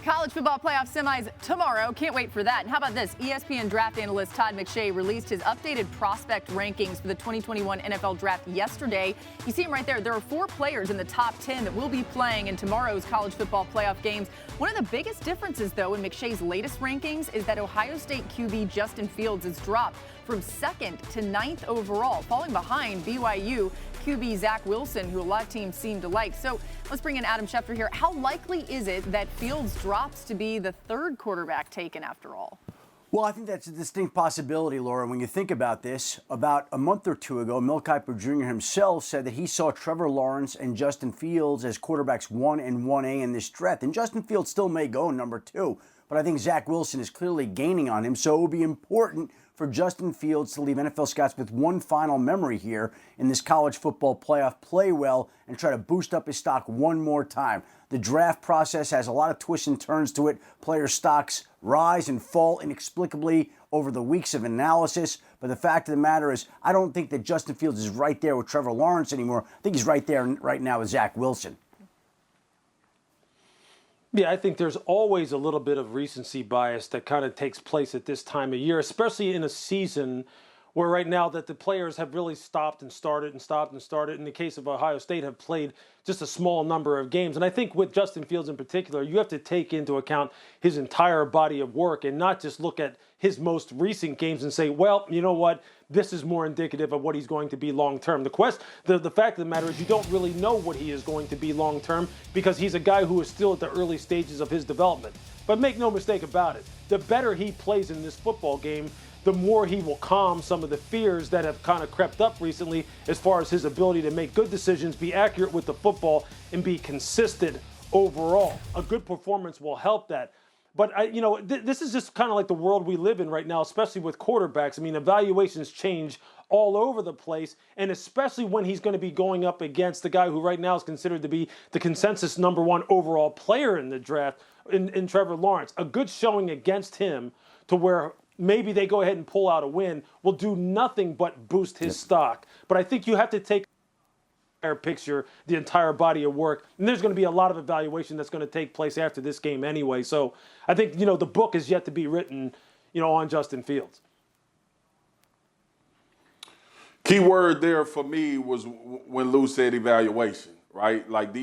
College football playoff semis tomorrow. Can't wait for that. And how about this? ESPN draft analyst Todd McShay released his updated prospect rankings for the 2021 NFL draft yesterday. You see him right there. There are 4 players in the top 10 that will be playing in tomorrow's college football playoff games. One of the biggest differences, though, in McShay's latest rankings is that Ohio State QB Justin Fields has dropped from 2nd to 9th overall, falling behind BYU QB Zach Wilson, who a lot of teams seem to like. So let's bring in Adam Schefter here. How likely is it that Fields drops to be the 3rd quarterback taken after all? Well, I think that's a distinct possibility, Laura. When you think about this, about a month or 2 ago, Mel Kiper Jr. himself said that he saw Trevor Lawrence and Justin Fields as quarterbacks 1 and 1A in this draft. And Justin Fields still may go number 2, but I think Zach Wilson is clearly gaining on him. So it will be important for Justin Fields to leave NFL scouts with one final memory here in this college football playoff. Play well and try to boost up his stock one more time. The draft process has a lot of twists and turns to it. Player stocks rise and fall inexplicably over the weeks of analysis. But the fact of the matter is, I don't think that Justin Fields is right there with Trevor Lawrence anymore. I think he's right there right now with Zach Wilson. Yeah, I think there's always a little bit of recency bias that kind of takes place at this time of year, especially in a season where right now that the players have really stopped and started and stopped and started. In the case of Ohio State, have played just a small number of games. And I think with Justin Fields in particular, you have to take into account his entire body of work and not just look at his most recent games and say, well, you know what, this is more indicative of what he's going to be long term. The fact of the matter is you don't really know what he is going to be long term because he's a guy who is still at the early stages of his development. But make no mistake about it, the better he plays in this football game, the more he will calm some of the fears that have kind of crept up recently as far as his ability to make good decisions, be accurate with the football, and be consistent overall. A good performance will help that. But, this is just kind of like the world we live in right now, especially with quarterbacks. I mean, evaluations change all over the place, and especially when he's going to be going up against the guy who right now is considered to be the consensus #1 overall player in the draft, in Trevor Lawrence. A good showing against him to where maybe they go ahead and pull out a win will do nothing but boost his stock. But I think you have to take the entire picture, the entire body of work, and there's going to be a lot of evaluation that's going to take place after this game anyway. So I think, the book is yet to be written, on Justin Fields. Key word there for me was when Lou said evaluation, right? Like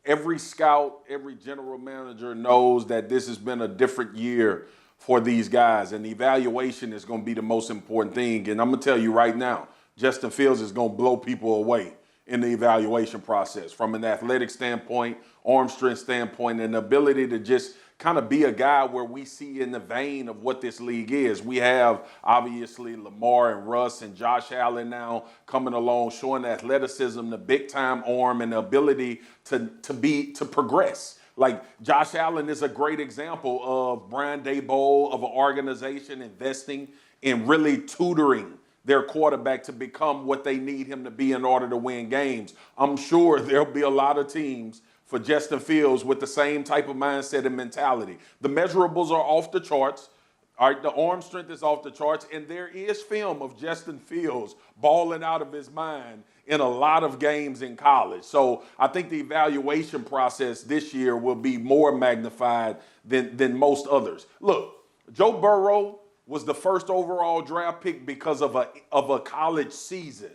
every scout, every general manager knows that this has been a different year for these guys, and the evaluation is going to be the most important thing. And I'm going to tell you right now, Justin Fields is going to blow people away in the evaluation process from an athletic standpoint, arm strength standpoint, and the ability to just kind of be a guy where we see in the vein of what this league is. We have obviously Lamar and Russ and Josh Allen now coming along, showing the athleticism, the big time arm, and the ability to progress. Like Josh Allen is a great example of Brian Daboll, of an organization investing in really tutoring their quarterback to become what they need him to be in order to win games. I'm sure there'll be a lot of teams for Justin Fields with the same type of mindset and mentality. The measurables are off the charts. All right, the arm strength is off the charts, and there is film of Justin Fields balling out of his mind in a lot of games in college. So I think the evaluation process this year will be more magnified than most others. Look, Joe Burrow was the first overall draft pick because of a college season.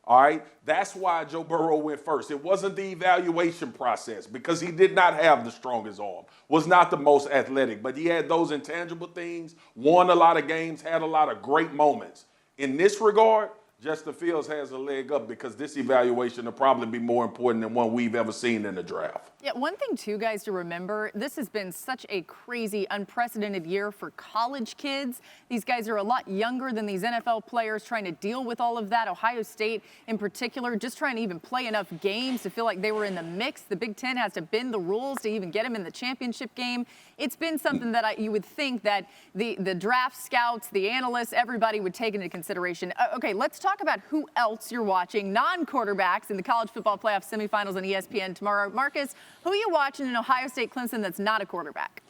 All right, that's why Joe Burrow went first. It wasn't the evaluation process because he did not have the strongest arm, was not the most athletic, but he had those intangible things, won a lot of games, had a lot of great moments. In this regard, Justin Fields has a leg up because this evaluation will probably be more important than one we've ever seen in the draft. Yeah, one thing, too, guys, to remember, this has been such a crazy, unprecedented year for college kids. These guys are a lot younger than these NFL players trying to deal with all of that. Ohio State, in particular, just trying to even play enough games to feel like they were in the mix. The Big Ten has to bend the rules to even get them in the championship game. It's been something that you would think that the draft scouts, the analysts, everybody would take into consideration. Okay, let's talk about who else you're watching, non-quarterbacks in the college football playoff semifinals on ESPN tomorrow. Marcus, who are you watching in Ohio State Clemson that's not a quarterback?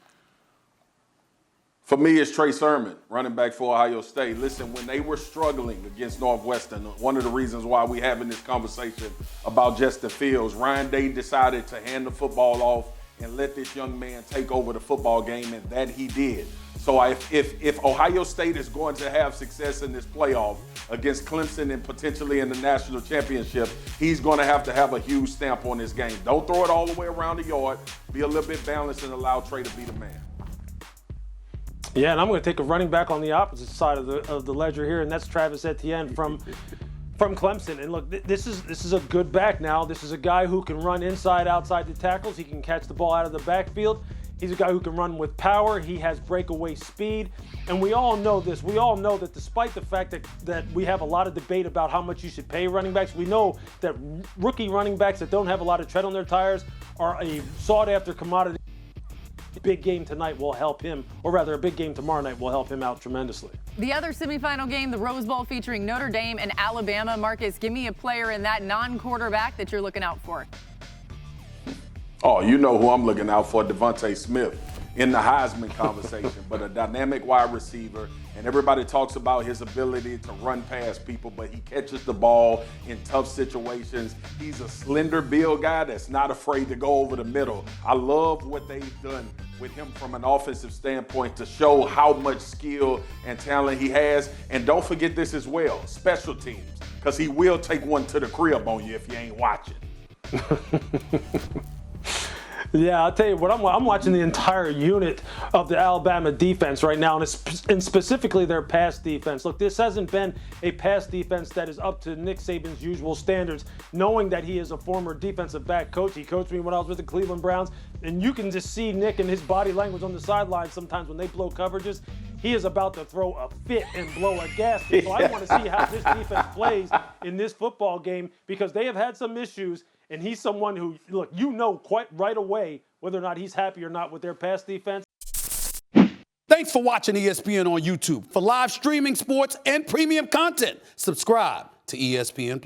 For me, it's Trey Sermon, running back for Ohio State. Listen, when they were struggling against Northwestern, one of the reasons why we're having this conversation about Justin Fields, Ryan Day decided to hand the football off and let this young man take over the football game, and that he did. So if Ohio State is going to have success in this playoff against Clemson and potentially in the national championship, he's going to have a huge stamp on this game. Don't throw it all the way around the yard. Be a little bit balanced and allow Trey to be the man. Yeah, and I'm going to take a running back on the opposite side of the ledger here, and that's Travis Etienne from Clemson. And look, this is a good back now. This is a guy who can run inside, outside the tackles. He can catch the ball out of the backfield. He's a guy who can run with power. He has breakaway speed. And we all know this. We all know that despite the fact that we have a lot of debate about how much you should pay running backs, we know that rookie running backs that don't have a lot of tread on their tires are a sought-after commodity. Big game tonight will help him, or rather a big game tomorrow night will help him out tremendously. The other semifinal game, the Rose Bowl featuring Notre Dame and Alabama. Marcus, give me a player in that non-quarterback that you're looking out for. Oh, you know who I'm looking out for, Devontae Smith in the Heisman conversation, but a dynamic wide receiver. And everybody talks about his ability to run past people, but he catches the ball in tough situations. He's a slender build guy that's not afraid to go over the middle. I love what they've done with him from an offensive standpoint to show how much skill and talent he has. And don't forget this as well, special teams, because he will take one to the crib on you if you ain't watching. Yeah, I'll tell you what, I'm watching the entire unit of the Alabama defense right now, and specifically their pass defense. Look, this hasn't been a pass defense that is up to Nick Saban's usual standards, knowing that he is a former defensive back coach. He coached me when I was with the Cleveland Browns, and you can just see Nick and his body language on the sideline sometimes when they blow coverages. He is about to throw a fit and blow a gasket. So I want to see how this defense plays in this football game, because they have had some issues. And he's someone who, look, you know quite right away whether or not he's happy or not with their pass defense. Thanks for watching ESPN on YouTube. For live streaming, sports, and premium content, subscribe to ESPN+.